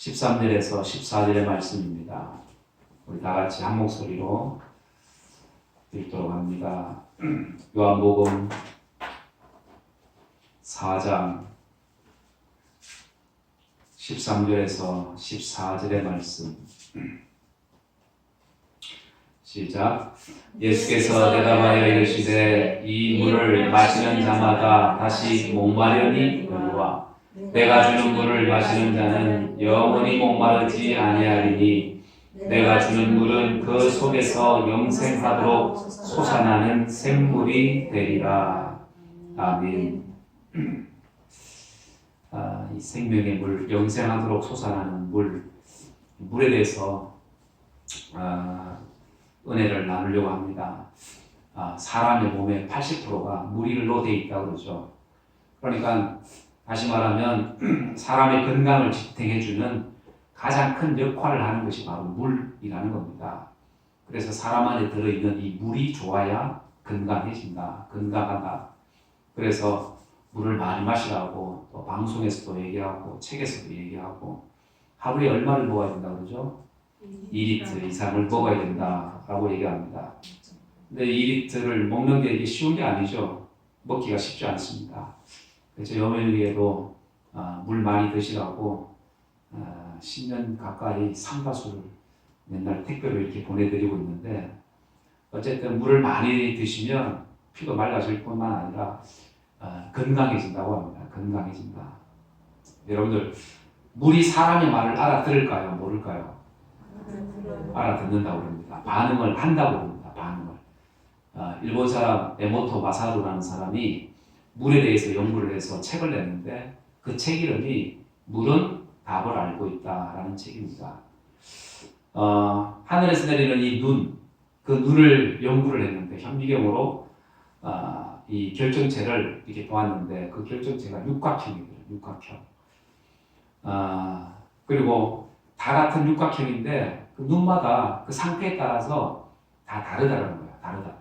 13절에서 14절의 말씀입니다. 우리 다 같이 한 목소리로 읽도록 합니다. 요한복음 4장 13절에서 14절의 말씀. 시작. 예수께서 대답하여 이르시되 이 물을 마시는 자마다 다시 목마르니 이르와 내가 주는 물을 마시는 자는 영원히 목마르지 아니하리니 내가 주는 물은 그 속에서 영생하도록 솟아나는 샘물이 되리라. 아멘. 이 생명의 물, 영생하도록 솟아나는 물에 대해서 은혜를 나누려고 합니다. 사람의 몸의 80%가 물로 되어 있다고 그러죠. 그러니까 다시 말하면 사람의 건강을 지탱해주는 가장 큰 역할을 하는 것이 바로 물이라는 겁니다. 그래서 사람 안에 들어있는 이 물이 좋아야 건강해진다, 건강하다. 그래서 물을 많이 마시라고 또 방송에서도 얘기하고 책에서도 얘기하고 하루에 얼마를 먹어야 된다고 그러죠? 2리터 이상을 먹어야 된다라고 얘기합니다. 근데 2리터를 먹는 게 쉬운 게 아니죠. 먹기가 쉽지 않습니다. 그래서 여명에도 물 많이 드시라고 10년 가까이 상가수를 맨날 택배로 이렇게 보내드리고 있는데, 어쨌든 물을 많이 드시면 피가 맑아질 뿐만 아니라 건강해진다고 합니다. 건강해진다. 여러분들, 물이 사람의 말을 알아들을까요? 모를까요? 알아듣는다고 합니다. 반응을 한다고 합니다. 반응을. 일본 사람 에모토 마사루라는 사람이 물에 대해서 연구를 해서 책을 냈는데, 그 책 이름이 물은 답을 알고 있다라는 책입니다. 하늘에서 내리는 이 그 눈을 연구를 했는데 현미경으로 이 결정체를 이렇게 보았는데, 그 결정체가 육각형이에요. 육각형. 그리고 다 같은 육각형인데 그 눈마다 그 상태에 따라서 다 다르다는 거예요. 다르다.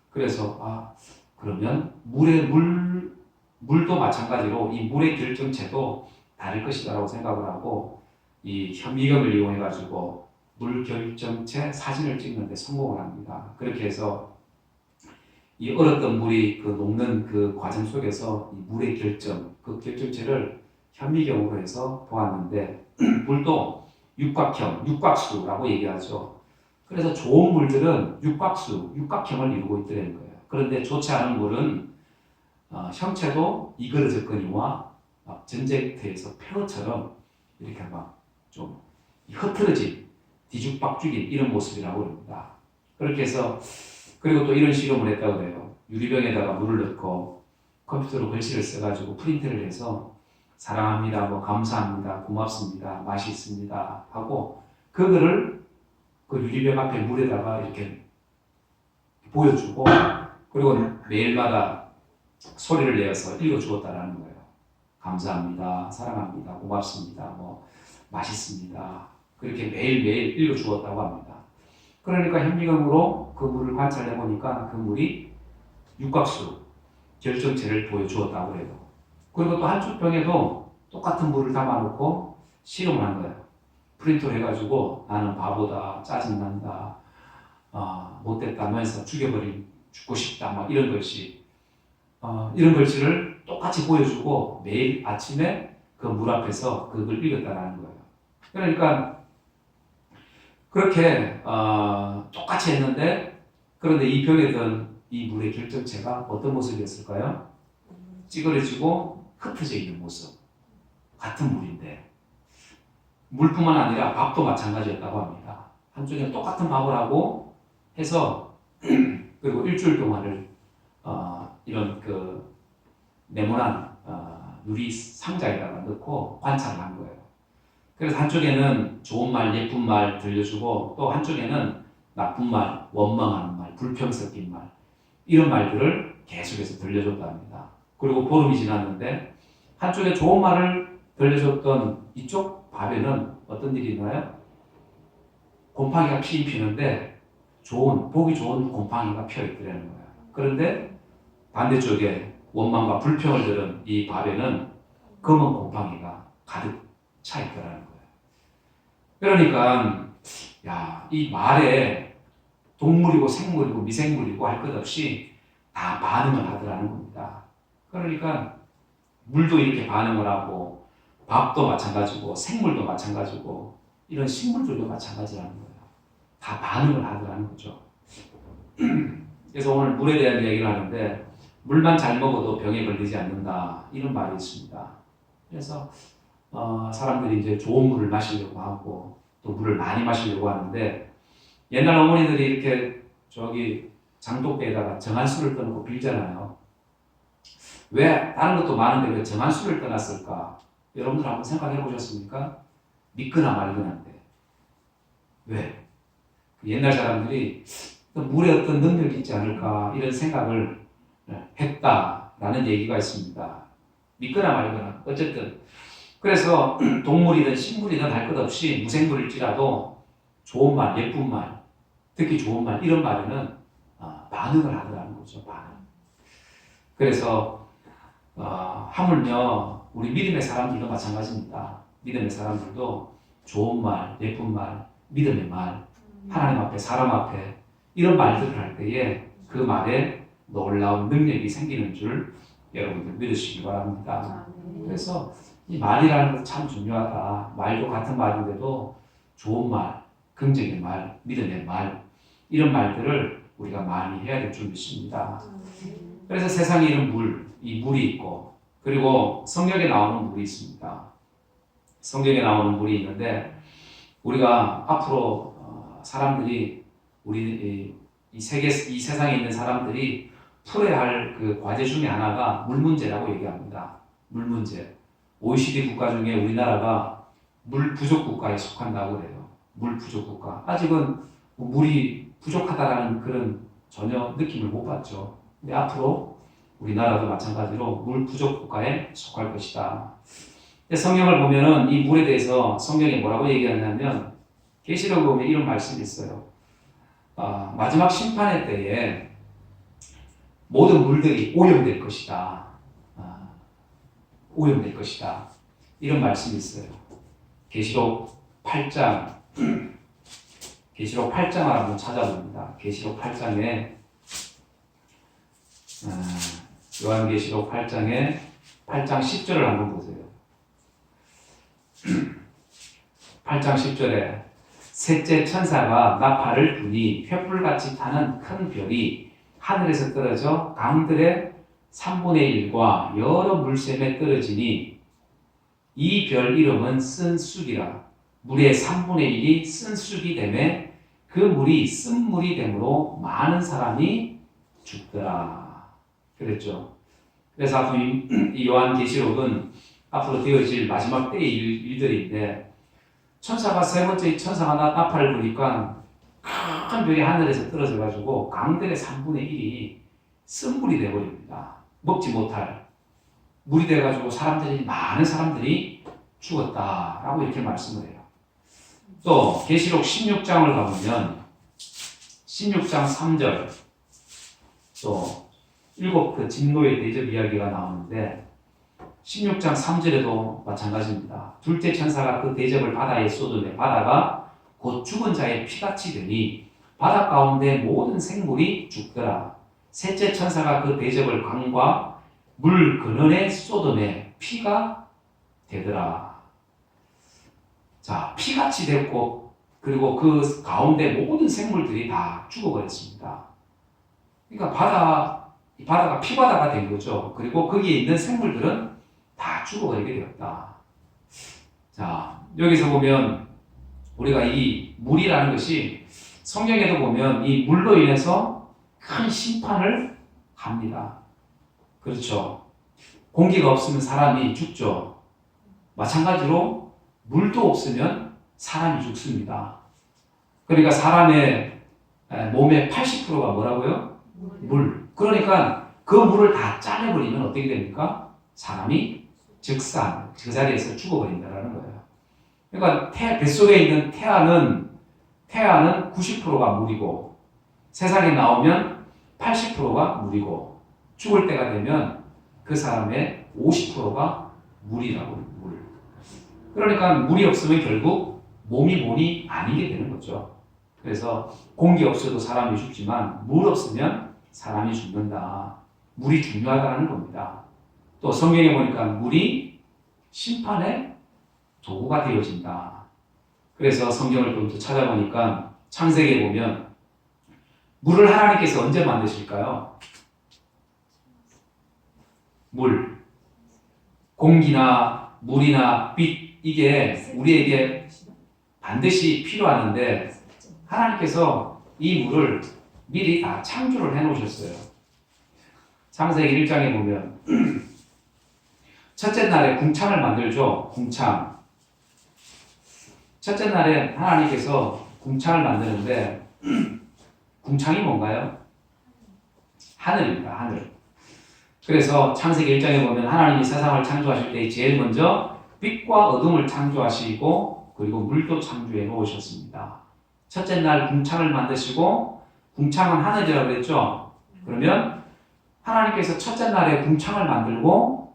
그래서 그러면 물도 마찬가지로 이 물의 결정체도 다를 것이다라고 생각을 하고 이 현미경을 이용해 가지고 물 결정체 사진을 찍는데 성공을 합니다. 그렇게 해서 이 얼었던 물이 그 녹는 그 과정 속에서 이 물의 그 결정체를 현미경으로 해서 보았는데 물도 육각형, 육각수라고 얘기하죠. 그래서 좋은 물들은 육각형을 이루고 있다는 거예요. 그런데 좋지 않은 물은 형체도 이그러졌거니와 전쟁터에서 폐허처럼 이렇게 막 좀 흐트러진, 뒤죽박죽인 이런 모습이라고 합니다. 그렇게 해서 그리고 또 이런 실험을 했다고 해요. 유리병에다가 물을 넣고 컴퓨터로 글씨를 써가지고 프린트를 해서 사랑합니다, 감사합니다, 고맙습니다, 맛이 있습니다 하고 그거를 그 유리병 앞에 물에다가 이렇게 보여주고 그리고 매일마다 소리를 내어서 읽어주었다라는 거예요. 감사합니다, 사랑합니다, 고맙습니다, 맛있습니다. 그렇게 매일매일 읽어주었다고 합니다. 그러니까 현미경으로 그 물을 관찰해 보니까 그 물이 육각수, 결정체를 보여주었다고 해요. 그리고 또 한쪽 병에도 똑같은 물을 담아놓고 실험을 한 거예요. 프린트를 해가지고 나는 바보다, 짜증난다, 못됐다 하면서 죽고 싶다, 이런 글씨. 이런 글씨를 똑같이 보여주고 매일 아침에 그 물 앞에서 그걸 읽었다라는 거예요. 그러니까 그렇게 똑같이 했는데 그런데 이 병에 든 이 물의 결정체가 어떤 모습이었을까요? 찌그러지고 흩어져 있는 모습. 같은 물인데 물뿐만 아니라 밥도 마찬가지였다고 합니다. 한쪽에 똑같은 밥을 하고 해서 그리고 일주일 동안을 이런 그 네모난 유리 상자에다가 넣고 관찰을 한 거예요. 그래서 한쪽에는 좋은 말, 예쁜 말 들려주고 또 한쪽에는 나쁜 말, 원망하는 말, 불평 섞인 말 이런 말들을 계속해서 들려줬답니다. 그리고 보름이 지났는데 한쪽에 좋은 말을 들려줬던 이쪽 밥에는 어떤 일이 있나요? 곰팡이가 피는데 보기 좋은 곰팡이가 피어있더라는 거예요. 그런데 반대쪽에 원망과 불평을 들은 이 밥에는 검은 곰팡이가 가득 차 있더라는 거예요. 그러니까 이 말에 동물이고 생물이고 미생물이고 할 것 없이 다 반응을 하더라는 겁니다. 그러니까 물도 이렇게 반응을 하고 밥도 마찬가지고 생물도 마찬가지고 이런 식물들도 마찬가지라는 거예요. 다 반응을 하더라는 거죠. 그래서 오늘 물에 대한 이야기를 하는데 물만 잘 먹어도 병에 걸리지 않는다 이런 말이 있습니다. 그래서 사람들이 이제 좋은 물을 마시려고 하고 또 물을 많이 마시려고 하는데 옛날 어머니들이 이렇게 저기 장독대에다가 정한수를 떠놓고 빌잖아요. 왜 다른 것도 많은데 왜 정한수를 떠났을까? 여러분들 한번 생각해 보셨습니까? 믿거나 말거나인데 왜? 옛날 사람들이 물에 어떤 능력이 있지 않을까 이런 생각을 했다라는 얘기가 있습니다. 믿거나 말거나 어쨌든 그래서 동물이든 식물이든 할 것 없이 무생물일지라도 좋은 말, 예쁜 말, 듣기 좋은 말 이런 말에는 반응을 하더라는 거죠. 반응. 그래서 하물며 우리 믿음의 사람들도 마찬가지입니다. 믿음의 사람들도 좋은 말, 예쁜 말, 믿음의 말, 하나님 앞에, 사람 앞에 이런 말들을 할 때에 그 말에 놀라운 능력이 생기는 줄 여러분들 믿으시기 바랍니다. 그래서 이 말이라는 것 참 중요하다. 말도 같은 말인데도 좋은 말, 긍정의 말, 믿음의 말 이런 말들을 우리가 많이 해야 될 줄 믿습니다. 그래서 세상에 이런 이 물이 있고 그리고 성경에 나오는 물이 있습니다. 성경에 나오는 물이 있는데 우리가 앞으로 사람들이 우리 이 세상에 있는 사람들이 풀어야 할 그 과제 중에 하나가 물 문제라고 얘기합니다. 물 문제. OECD 국가 중에 우리나라가 물 부족 국가에 속한다고 그래요. 물 부족 국가. 아직은 물이 부족하다라는 그런 전혀 느낌을 못 받죠. 근데 앞으로 우리나라도 마찬가지로 물 부족 국가에 속할 것이다. 성경을 보면은 이 물에 대해서 성경이 뭐라고 얘기하냐면 계시록에 보면 이런 말씀이 있어요. 마지막 심판의 때에 모든 물들이 오염될 것이다. 오염될 것이다. 이런 말씀이 있어요. 계시록 8장 계시록 8장을 한번 찾아봅니다. 계시록 8장에 요한계시록 8장에 8장 10절을 한번 보세요. 8장 10절에 셋째 천사가 나팔을 부니 횃불같이 타는 큰 별이 하늘에서 떨어져 강들의 3분의 1과 여러 물샘에 떨어지니 이 별 이름은 쓴쑥이라. 물의 3분의 1이 쓴쑥이 되매 그 물이 쓴물이 되므로 많은 사람이 죽더라. 그랬죠. 그래서 앞으로 이 요한계시록은 앞으로 되어질 마지막 때의 일들인데 천사가 세 번째 천사가 나팔을 부니까 큰 별이 하늘에서 떨어져가지고 강들의 3분의 1이 쓴물이 되어버립니다. 먹지 못할 물이 돼가지고 많은 사람들이 죽었다라고 이렇게 말씀을 해요. 또 계시록 16장을 가보면 16장 3절 또 7 진노의 대접 이야기가 나오는데 16장 3절에도 마찬가지입니다. 둘째 천사가 그 대접을 바다에 쏟으며 바다가 곧 죽은 자의 피같이 되니 바다 가운데 모든 생물이 죽더라. 셋째 천사가 그 대접을 강과 물 근원에 쏟으며 피가 되더라. 자, 피같이 됐고 그리고 그 가운데 모든 생물들이 다 죽어버렸습니다. 그러니까 바다가 피바다가 된 거죠. 그리고 거기에 있는 생물들은 다 죽어버리게 되었다. 자, 여기서 보면 우리가 이 물이라는 것이 성경에도 보면 이 물로 인해서 큰 심판을 합니다. 그렇죠. 공기가 없으면 사람이 죽죠. 마찬가지로 물도 없으면 사람이 죽습니다. 그러니까 사람의 몸의 80%가 뭐라고요? 물. 그러니까 그 물을 다 짜내버리면 어떻게 됩니까? 사람이 그 자리에서 죽어버린다는 거예요. 그러니까 뱃속에 있는 태아는 90%가 물이고 세상에 나오면 80%가 물이고 죽을 때가 되면 그 사람의 50%가 물이라고 물. 그러니까 물이 없으면 결국 몸이 아니게 되는 거죠. 그래서 공기 없어도 사람이 죽지만 물 없으면 사람이 죽는다. 물이 중요하다는 겁니다. 또 성경에 보니까 물이 심판의 도구가 되어진다. 그래서 성경을 좀 더 찾아보니까 창세기에 보면 물을 하나님께서 언제 만드실까요? 물, 공기나 물이나 빛, 이게 우리에게 반드시 필요하는데 하나님께서 이 물을 미리 다 창조를 해놓으셨어요. 창세기 1장에 보면 첫째 날에 궁창을 만들죠. 궁창. 첫째 날에 하나님께서 궁창을 만드는데 궁창이 뭔가요? 하늘입니다. 하늘. 그래서 창세기 1장에 보면 하나님이 세상을 창조하실 때 제일 먼저 빛과 어둠을 창조하시고 그리고 물도 창조해 놓으셨습니다. 첫째 날 궁창을 만드시고 궁창은 하늘이라고 그랬죠. 그러면 하나님께서 첫째 날에 궁창을 만들고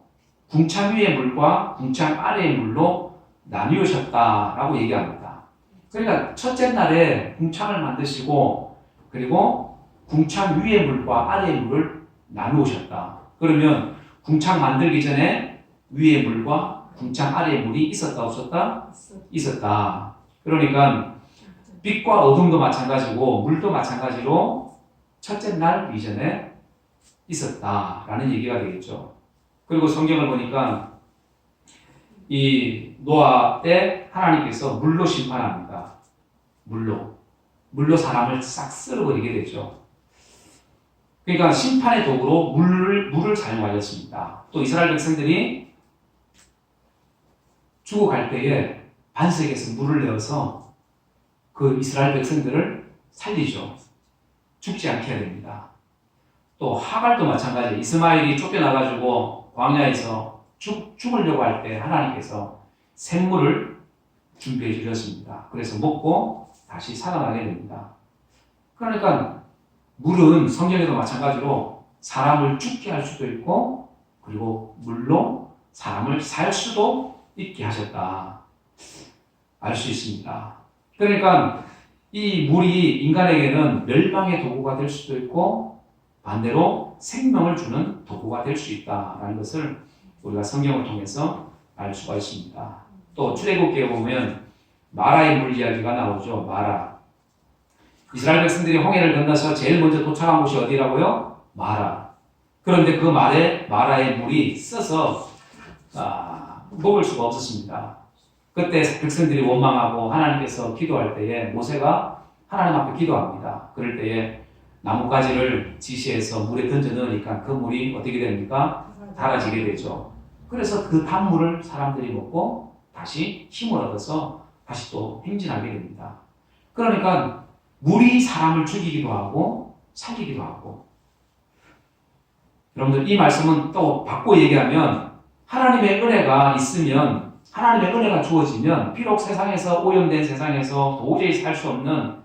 궁창 위의 물과 궁창 아래의 물로 나뉘으셨다라고 얘기합니다. 그러니까 첫째 날에 궁창을 만드시고 그리고 궁창 위의 물과 아래의 물을 나누셨다. 그러면 궁창 만들기 전에 위의 물과 궁창 아래의 물이 있었다 없었다? 있었다. 그러니까 빛과 어둠도 마찬가지고 물도 마찬가지로 첫째 날 이전에 있었다라는 얘기가 되겠죠. 그리고 성경을 보니까 이 노아 때 하나님께서 물로 심판합니다. 물로 사람을 싹 쓸어버리게 되죠. 그러니까 심판의 도구로 물을 사용하였습니다. 또 이스라엘 백성들이 죽어갈 때에 반석에서 물을 내어서 그 이스라엘 백성들을 살리죠. 죽지 않게 해야 됩니다. 또 하갈도 마찬가지예요. 이스마엘이 쫓겨나가지고 광야에서 죽으려고 할 때 하나님께서 샘물을 준비해 주셨습니다. 그래서 먹고 다시 살아나게 됩니다. 그러니까 물은 성경에도 마찬가지로 사람을 죽게 할 수도 있고 그리고 물로 사람을 살 수도 있게 하셨다. 알 수 있습니다. 그러니까 이 물이 인간에게는 멸망의 도구가 될 수도 있고 반대로 생명을 주는 도구가 될 수 있다라는 것을 우리가 성경을 통해서 알 수가 있습니다. 또 출애굽기에 보면 마라의 물 이야기가 나오죠. 마라. 이스라엘 백성들이 홍해를 건너서 제일 먼저 도착한 곳이 어디라고요? 마라. 그런데 그 마라의 물이 써서 먹을 수가 없었습니다. 그때 백성들이 원망하고 하나님께서 기도할 때에 모세가 하나님 앞에 기도합니다. 그럴 때에 나뭇가지를 지시해서 물에 던져 넣으니까 그 물이 어떻게 됩니까? 달아지게 되죠. 그래서 그 단물을 사람들이 먹고 다시 힘을 얻어서 다시 또 행진하게 됩니다. 그러니까 물이 사람을 죽이기도 하고 살리기도 하고. 여러분들 이 말씀은 또 바꿔 얘기하면 하나님의 은혜가 있으면 하나님의 은혜가 주어지면 비록 세상에서 오염된 세상에서 도저히 살 수 없는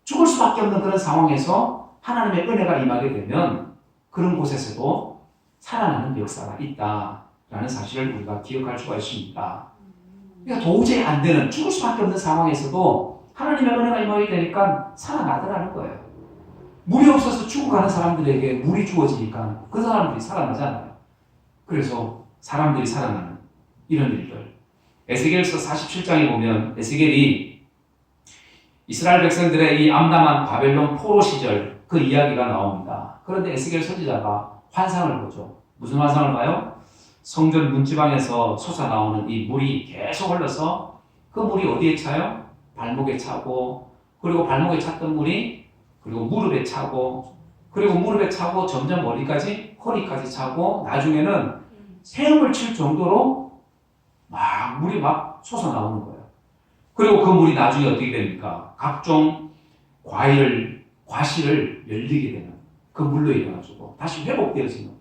죽을 수밖에 없는 그런 상황에서 하나님의 은혜가 임하게 되면 그런 곳에서도 살아나는 역사가 있다라는 사실을 우리가 기억할 수가 있습니다. 그러니까 도저히 안 되는 죽을 수밖에 없는 상황에서도 하나님의 은혜가 임하게 되니까 살아나더라는 거예요. 물이 없어서 죽어가는 사람들에게 물이 주어지니까 그 사람들이 살아나잖아요. 그래서 사람들이 살아나는 이런 일들. 에스겔서 47장에 보면 에스겔이 이스라엘 백성들의 이 암담한 바벨론 포로 시절 그 이야기가 나옵니다. 그런데 에스겔 선지자가 환상을 보죠. 무슨 환상을 봐요? 성전 문지방에서 솟아나오는 이 물이 계속 흘러서 그 물이 어디에 차요? 발목에 차고 그리고 발목에 찼던 물이 그리고 무릎에 차고 그리고 무릎에 차고 점점 어디까지? 허리까지 차고 나중에는 헤엄을 칠 정도로 막 물이 막 솟아나오는 거예요. 그리고 그 물이 나중에 어떻게 됩니까? 각종 과실을 열리게 되는 그 물로 인해가지고 다시 회복되어지는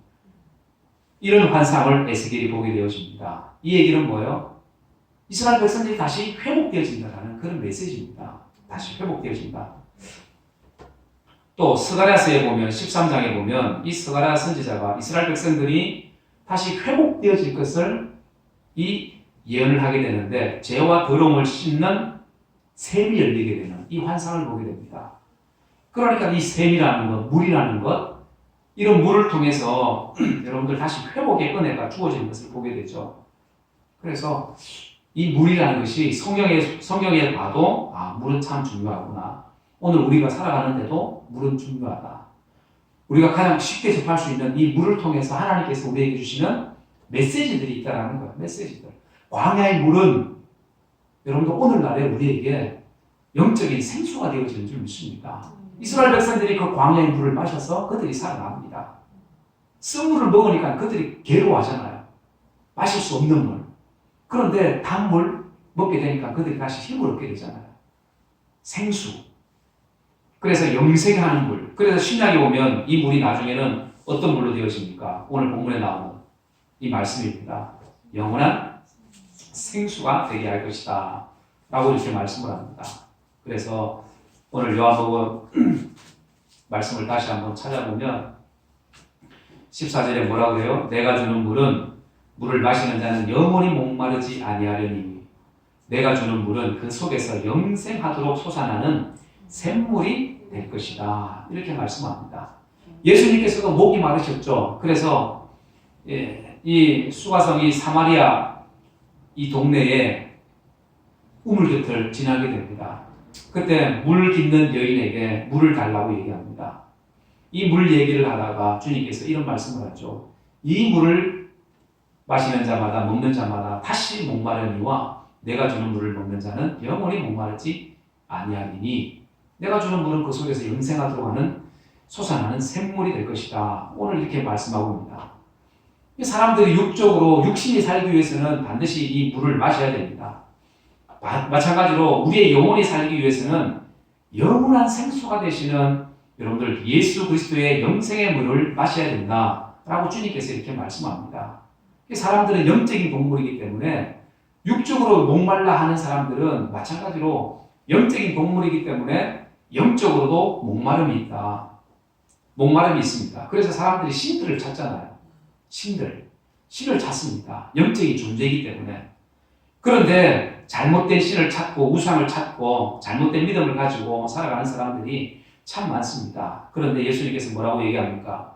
이런 환상을 에스겔이 보게 되어집니다. 이 얘기는 뭐예요? 이스라엘 백성들이 다시 회복되어진다는 그런 메시지입니다. 다시 회복되어진다. 또 스가랴서에 보면 13장에 보면 이 스가랴 선지자가 이스라엘 백성들이 다시 회복되어질 것을 이 예언을 하게 되는데 죄와 더러움을 씻는 샘이 열리게 되는 이 환상을 보게 됩니다. 그러니까 이 샘이라는 것, 물이라는 것, 이런 물을 통해서 여러분들 다시 회복의 은혜가 주어지는 것을 보게 되죠. 그래서 이 물이라는 것이 성경에 봐도 물은 참 중요하구나. 오늘 우리가 살아가는데도 물은 중요하다. 우리가 가장 쉽게 접할 수 있는 이 물을 통해서 하나님께서 우리에게 주시는 메시지들이 있다는 거예요. 메시지들. 광야의 물은 여러분들 오늘날에 우리에게 영적인 생수가 되어지는 줄 믿습니다. 이스라엘 백성들이 그 광야의 물을 마셔서 그들이 살아납니다. 쓴물을 먹으니까 그들이 괴로워하잖아요. 마실 수 없는 물. 그런데 단물 먹게 되니까 그들이 다시 힘을 얻게 되잖아요. 생수. 그래서 영생하는 물. 그래서 신약에 오면 이 물이 나중에는 어떤 물로 되어집니까? 오늘 본문에 나오는 이 말씀입니다. 영원한 생수가 되게 할 것이다. 라고 이렇게 말씀을 합니다. 그래서 오늘 요한복음 말씀을 다시 한번 찾아보면 14절에 뭐라고 해요? 내가 주는 물은 물을 마시는 자는 영원히 목마르지 아니하려니 내가 주는 물은 그 속에서 영생하도록 솟아나는 샘물이 될 것이다. 이렇게 말씀합니다. 예수님께서도 목이 마르셨죠. 그래서 이 수가성이 사마리아 이 동네에 우물 곁을 지나게 됩니다. 그때 물 깃는 여인에게 물을 달라고 얘기합니다. 이 물 얘기를 하다가 주님께서 이런 말씀을 하죠. 이 물을 마시는 자마다 먹는 자마다 다시 목마르니와 내가 주는 물을 먹는 자는 영원히 목마르지 아니하리니 내가 주는 물은 그 속에서 영생하도록 하는 솟아나는 샘물이 될 것이다. 오늘 이렇게 말씀하고 있습니다. 사람들이 육적으로 육신이 살기 위해서는 반드시 이 물을 마셔야 됩니다. 마찬가지로 우리의 영혼이 살기 위해서는 영원한 생수가 되시는 여러분들 예수 그리스도의 영생의 물을 마셔야 된다라고 주님께서 이렇게 말씀합니다. 사람들은 영적인 동물이기 때문에 육적으로 목말라 하는 사람들은 마찬가지로 영적인 동물이기 때문에 영적으로도 목마름이 있다. 목마름이 있습니다. 그래서 사람들이 신들을 찾잖아요. 신을 찾습니다. 영적인 존재이기 때문에. 그런데 잘못된 신을 찾고 우상을 찾고 잘못된 믿음을 가지고 살아가는 사람들이 참 많습니다. 그런데 예수님께서 뭐라고 얘기합니까?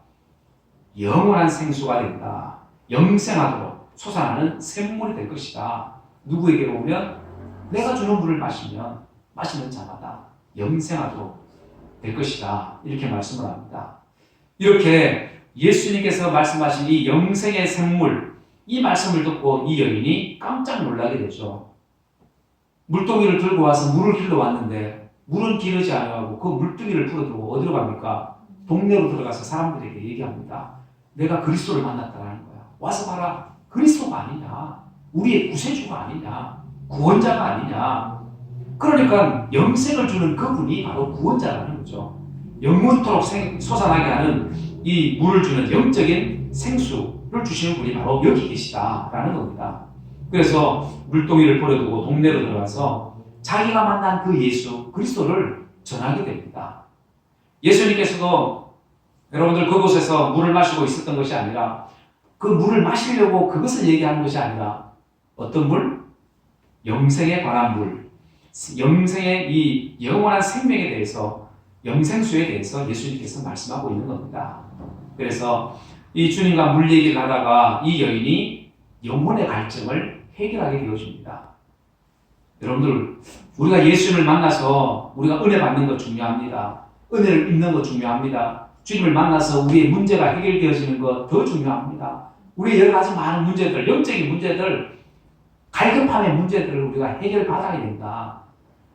영원한 생수가 된다. 영생하도록 솟아나는 샘물이 될 것이다. 누구에게 오면 내가 주는 물을 마시면 마시는 자마다 영생하도록 될 것이다. 이렇게 말씀을 합니다. 이렇게 예수님께서 말씀하신 이 영생의 샘물, 이 말씀을 듣고 이 여인이 깜짝 놀라게 되죠. 물동이를 들고 와서 물을 길러 왔는데 물은 기르지 않아가고 그 물동이를 풀어두고 어디로 갑니까? 동네로 들어가서 사람들에게 얘기합니다. 내가 그리스도를 만났다라는 거야. 와서 봐라. 그리스도가 아니냐. 우리의 구세주가 아니냐. 구원자가 아니냐. 그러니까 영생을 주는 그분이 바로 구원자라는 거죠. 영원토록 솟아나게 하는 이 물을 주는 영적인 생수를 주시는 분이 바로 여기 계시다라는 겁니다. 그래서 물동이를 버려두고 동네로 들어가서 자기가 만난 그 예수 그리스도를 전하게 됩니다. 예수님께서도 여러분들 그곳에서 물을 마시고 있었던 것이 아니라 그 물을 마시려고 그것을 얘기하는 것이 아니라 어떤 물? 영생에 관한 물, 영생의 이 영원한 생명에 대해서 영생수에 대해서 예수님께서 말씀하고 있는 겁니다. 그래서 이 주님과 물 얘기를 하다가 이 여인이 영혼의 갈증을 해결하게 되어집니다. 여러분들 우리가 예수님을 만나서 우리가 은혜 받는 것 중요합니다. 은혜를 입는 것 중요합니다. 주님을 만나서 우리의 문제가 해결되어지는 것 더 중요합니다. 우리의 여러 가지 많은 문제들, 영적인 문제들, 갈급함의 문제들을 우리가 해결받아야 된다.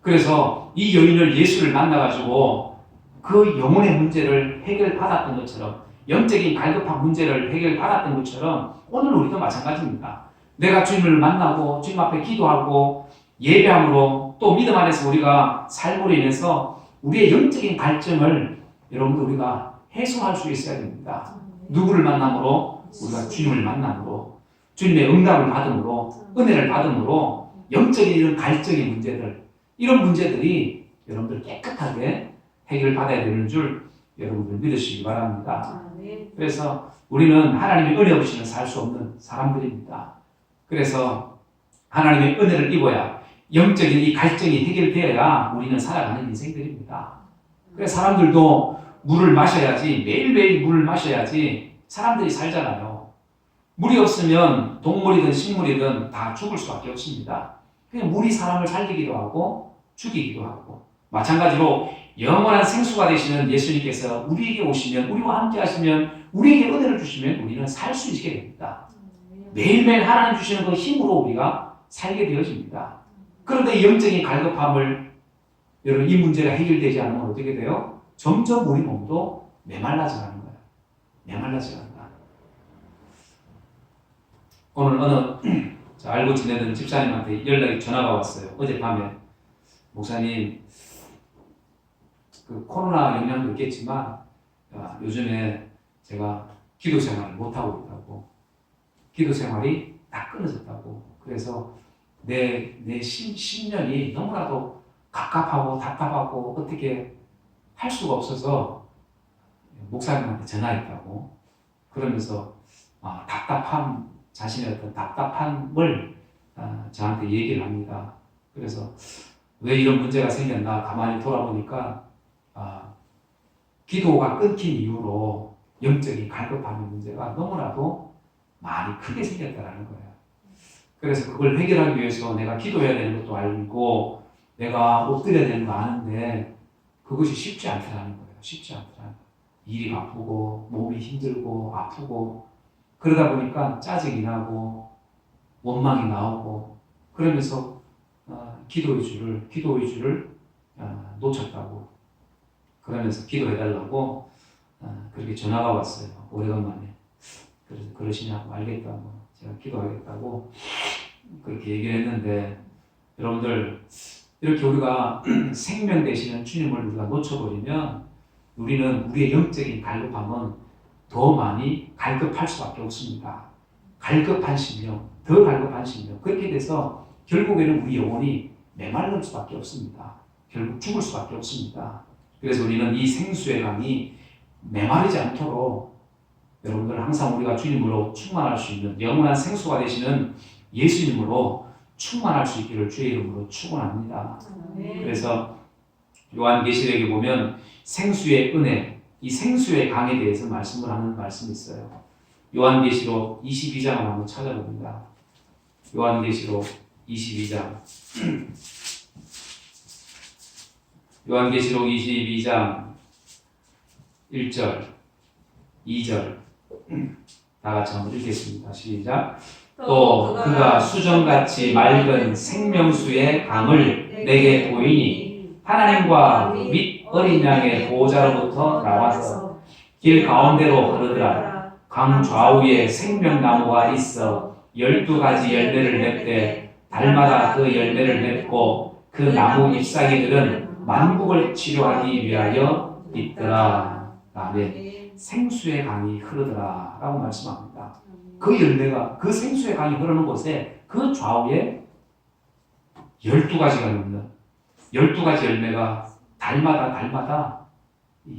그래서 이 여인을 예수를 만나가지고 그 영혼의 문제를 해결받았던 것처럼 영적인 갈급한 문제를 해결받았던 것처럼 오늘 우리도 마찬가지입니다. 내가 주님을 만나고 주님 앞에 기도하고 예배함으로 또 믿음 안에서 우리가 삶으로 인해서 우리의 영적인 갈증을 여러분들 우리가 해소할 수 있어야 됩니다. 누구를 만남으로? 우리가 주님을 만남으로 주님의 응답을 받음으로 은혜를 받음으로 영적인 이런 갈증의 문제들 이런 문제들이 여러분들 깨끗하게 해결받아야 되는 줄 여러분들 믿으시기 바랍니다. 그래서 우리는 하나님의 은혜 없이는 살 수 없는 사람들입니다. 그래서 하나님의 은혜를 입어야 영적인 이 갈증이 해결되어야 우리는 살아가는 인생들입니다. 그래서 사람들도 물을 마셔야지, 매일매일 물을 마셔야지 사람들이 살잖아요. 물이 없으면 동물이든 식물이든 다 죽을 수밖에 없습니다. 그냥 물이 사람을 살리기도 하고 죽이기도 하고, 마찬가지로 영원한 생수가 되시는 예수님께서 우리에게 오시면, 우리와 함께 하시면, 우리에게 은혜를 주시면 우리는 살 수 있게 됩니다. 매일매일 하나님 주시는 그 힘으로 우리가 살게 되어집니다. 그런데 영적인 갈급함을, 여러분, 이 문제가 해결되지 않으면 어떻게 돼요? 점점 우리 몸도 메말라져가는 거예요. 메말라져간다. 오늘 어느 알고 지내던 집사님한테 전화가 왔어요. 어젯밤에. 목사님, 그 코로나 영향도 있겠지만 요즘에 제가 기도 생활을 못하고 있다고. 기도 생활이 다 끊어졌다고. 그래서 내 신년이 너무나도 갑갑하고 답답하고 어떻게 할 수가 없어서 목사님한테 전화했다고. 그러면서 자신의 어떤 답답함을 저한테 얘기를 합니다. 그래서 왜 이런 문제가 생겼나 가만히 돌아보니까 기도가 끊긴 이후로 영적인 갈급함의 문제가 너무나도 많이 크게 생겼다는 거예요. 그래서 그걸 해결하기 위해서 내가 기도해야 되는 것도 알고 내가 엎드려야 되는 거 아는데 그것이 쉽지 않더라는 거예요. 쉽지 않더라는 거예요. 일이 바쁘고 몸이 힘들고 아프고 그러다 보니까 짜증이 나고 원망이 나오고 그러면서 기도의 줄을 놓쳤다고. 그러면서 기도해달라고 그렇게 전화가 왔어요. 오래간만에. 그래서 그러시냐고 알겠다고 제가 기도하겠다고 그렇게 얘기를 했는데, 여러분들 이렇게 우리가 생명 되시는 주님을 우리가 놓쳐버리면 우리는 우리의 영적인 갈급함은 더 많이 갈급할 수밖에 없습니다. 갈급한 심령, 더 갈급한 심령. 그렇게 돼서 결국에는 우리 영혼이 메마를 수밖에 없습니다. 결국 죽을 수밖에 없습니다. 그래서 우리는 이 생수의 강이 메마르지 않도록 여러분들 항상 우리가 주님으로 충만할 수 있는 영원한 생수가 되시는 예수님으로 충만할 수 있기를 주의 이름으로 축원합니다. 그래서 요한계시록에 보면 생수의 은혜, 이 생수의 강에 대해서 말씀을 하는 말씀이 있어요. 요한계시록 22장을 한번 찾아봅니다. 요한계시록 22장. 요한계시록 22장 1절, 2절 다 같이 한번 읽겠습니다. 시작. 또 그가 수정같이 맑은 생명수의 강을 내게 보이니 하나님과 및 어린 양의 보호자로부터 나와서 길 가운데로 흐르더라. 강 좌우에 생명나무가 있어 12가지 열매를 맺되 달마다 그 열매를 맺고 그 나무 잎사귀들은 만국을 치료하기 위하여 있더라. 아멘. 생수의 강이 흐르더라 라고 말씀합니다. 그 열매가, 그 생수의 강이 흐르는 곳에 그 좌우에 12가지가 넘는 12가지 열매가 달마다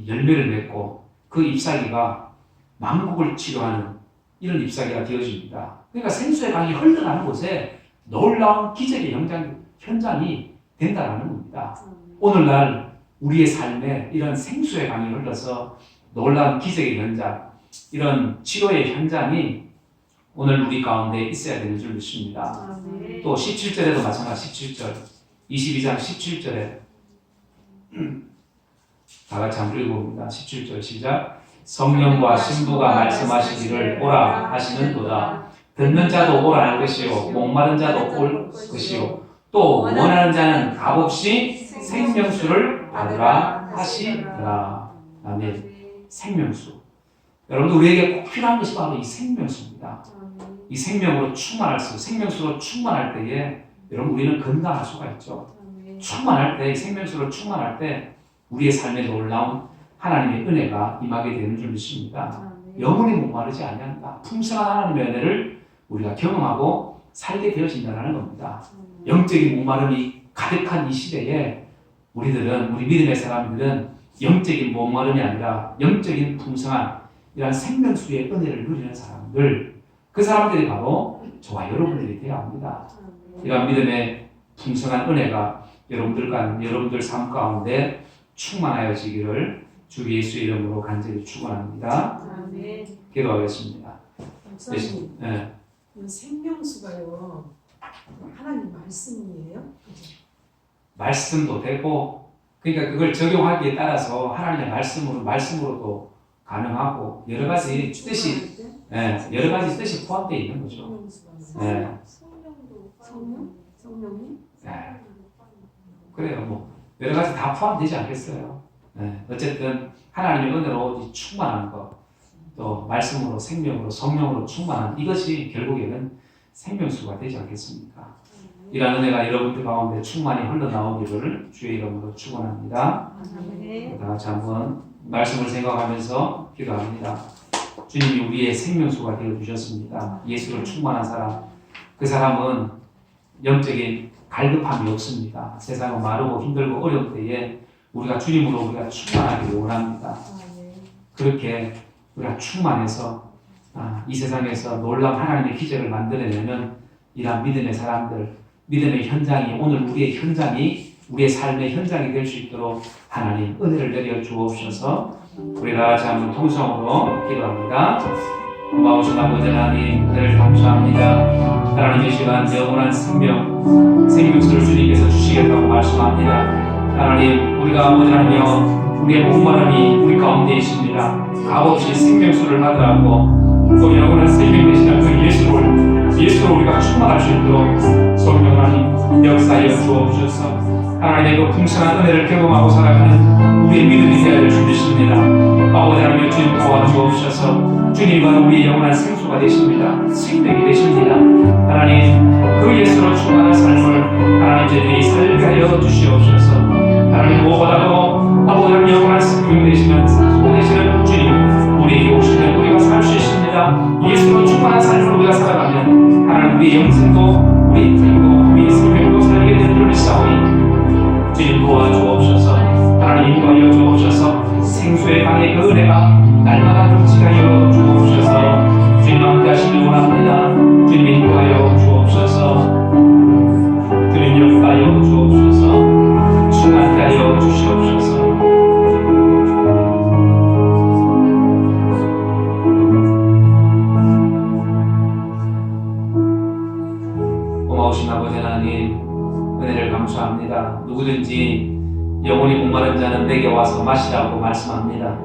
열매를 맺고 그 잎사귀가 만국을 치료하는 이런 잎사귀가 되어집니다. 그러니까 생수의 강이 흘러가는 곳에 놀라운 기적의 현장이 된다는 겁니다. 오늘날 우리의 삶에 이런 생수의 강이 흘러서 놀라운 기적의 현장, 이런 치료의 현장이 오늘 우리 가운데 있어야 되는 줄 믿습니다. 또 17절에도 마찬가지. 17절, 22장 17절에 다 같이 한번 읽어봅니다. 17절 시작. 성령과 신부가 말씀하시기를 오라 하시는도다. 듣는 자도 오라 할 것이요 목마른 자도 올 것이요 또 원하는 자는 값없이 생명수를 받으라 하시더라. 아멘. 생명수. 여러분들 우리에게 꼭 필요한 것이 바로 이 생명수입니다. 이 생명으로 충만할 수, 생명수로 충만할 때에 여러분 우리는 건강할 수가 있죠. 충만할 때, 생명수로 충만할 때 우리의 삶에 놀라운 하나님의 은혜가 임하게 되는 줄 믿습니다. 영혼이 목마르지 아니한다. 풍성한 하나님의 은혜를 우리가 경험하고 살게 되어진다는 겁니다. 영적인 목마름이 가득한 이 시대에 우리 믿음의 사람들은 영적인 목마름이 아니라 영적인 풍성한 이러한 생명수의 은혜를 누리는 사람들, 그 사람들이 바로 저와 여러분들이 되어야 합니다. 이러한 믿음의 풍성한 은혜가 여러분들 삶 가운데 충만하여지기를 주 예수 이름으로 간절히 축원합니다. 아멘. 기도하겠습니다. 목사님, 네. 이 생명수가요 하나님 말씀이에요? 그죠? 말씀도 되고, 그러니까 그걸 적용하기에 따라서 하나님의 말씀으로도 가능하고 여러 가지 뜻이, 여러 가지 뜻이 포함되어 있는 거죠. 생명수가 네. 성령님? 네. 그래요. 뭐 여러 가지 다 포함되지 않겠어요. 네. 어쨌든 하나님의 은혜로 충만한 것, 또 말씀으로 생명으로 성령으로 충만한 이것이 결국에는 생명수가 되지 않겠습니까? 이런 은혜가 여러분들 가운데 충만히 흘러나오기를 주의 이름으로 축원합니다. 네. 다 같이 한번 말씀을 생각하면서 기도합니다. 주님이 우리의 생명수가 되어 주셨습니다. 예수를 충만한 사람, 그 사람은 영적인 갈급함이 없습니다. 세상은 마르고 힘들고 어려울 때에 우리가 주님으로 우리가 충만하기를 원합니다. 그렇게 우리가 충만해서 이 세상에서 놀라운 하나님의 기적을 만들어내는 이러한 믿음의 사람들, 믿음의 현장이 오늘 우리의 현장이 우리의 삶의 현장이 될 수 있도록 하나님 은혜를 내려 주옵소서. 우리가 같이 한번 통성으로 기도합니다. 고마우신 아버지 하나님, 은혜를 감사합니다. 하나님 이 시간 영원한 생명수를 주님께서 주시겠다고 말씀합니다. 하나님, 우리가 아버지 하나님이여 우리의 목마름이 우리 가운데 있습니다. 값없이 생명수를 하더라고 또 영원한 생명 되시는 그 예수로 우리가 충만할 수 있도록 성령 하나님 역사하여 주옵소서. 하나님의 그 풍성한 은혜를 경험하고 살아가는 우리의 믿음이 되어야 될 줄 믿습니다. 아버지 하나님 주님 도와주옵소서. 주님 바로 우리의 영원한 생수가 되십니다. 생명이 되십니다. 하나님 그 예수로 충만한 삶을 하나님 저희들이 살게 하여 주시옵소서. 하나님 무엇보다도 아버지 하나님 영원한 생명 되시는 주님 우리에게 오시면 우리가 살 수 있습니다. 예수로 충만한 삶을 우리가 살아가면 하나님 우리의 영생도 우리의 인생도 우리의 생명도 살게 되는 줄 믿사오니 주님 도와주옵소서. 하나님 인도하여 주옵소서. 생수의 강의 그 은혜가 날마다 넘치하여 주옵소서. 주님 함께 하시길 원합니다. 주님 인도하여 주옵소서. 주님 역사하여 주옵소서. 충만케 하여 주시옵소서. 고마우신 아버지 하나님, 은혜를 감사합니다. 누구든지 영혼이 목마른 자는 내게 와서 마시라고 말씀합니다.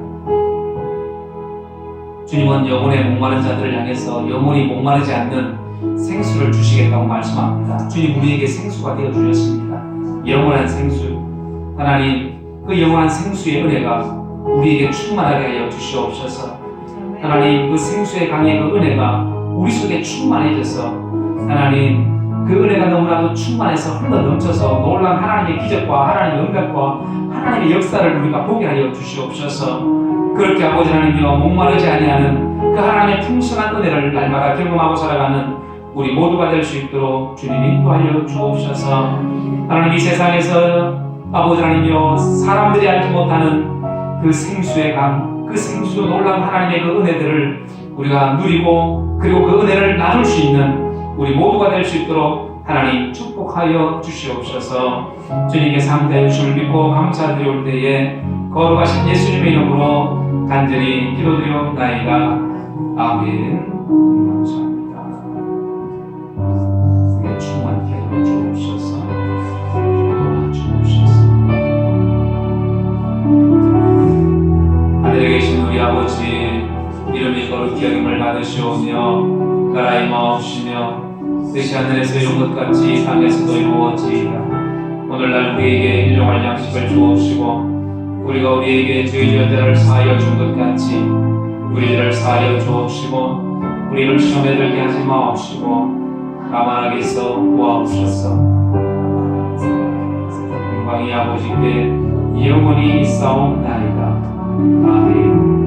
주님은 영혼의 목마른 자들을 향해서 영혼이 목마르지 않는 생수를 주시겠다고 말씀합니다. 주님 우리에게 생수가 되어 주셨습니다. 영원한 생수, 하나님 그 영원한 생수의 은혜가 우리에게 충만하게 하여 주시옵소서. 하나님 그 생수의 강의 그 은혜가 우리 속에 충만해져서 하나님 그 은혜가 너무나도 충만해서 흘러넘쳐서 놀라운 하나님의 기적과 하나님의 응답과 하나님의 역사를 우리가 보게 하여 주시옵소서. 그렇게 아버지 하나님이여 목마르지 아니하는 그 하나님의 풍성한 은혜를 날마다 경험하고 살아가는 우리 모두가 될 수 있도록 주님 인도하여 주옵소서. 하나님 이 세상에서 아버지 하나님이여 사람들이 알지 못하는 그 생수의 강, 그 생수 놀라운 하나님의 그 은혜들을 우리가 누리고 그리고 그 은혜를 나눌 수 있는 우리 모두가 될 수 있도록 하나님 축복하여 주시옵소서. 주님께서 함께해 주심을 믿고 감사드리올 때에 거룩하신 예수님의 이름으로 간절히 기도드리옵나이다. 아멘. 감사합니다. 우리의 충만케 하여 주옵소서. 도와주옵소서. 하늘에 계신 우리 아버지 이름이 거룩히 여김을 받으시오며 나라의 마옵시며 뜻이 하늘에서 이룬 것 같이 땅에서도 이루어지이다. 오늘날 우리에게 일용할 양식을 주옵시고 우리가 우리에게 저희 죄를 사하여 준 것 같이 우리들을 사하여 주옵시고 우리를 시험에 들게 하지 마옵시고 다만 악에서 구하옵소서. 영광이 아버지께 영원히 있사옵나이다. 아멘.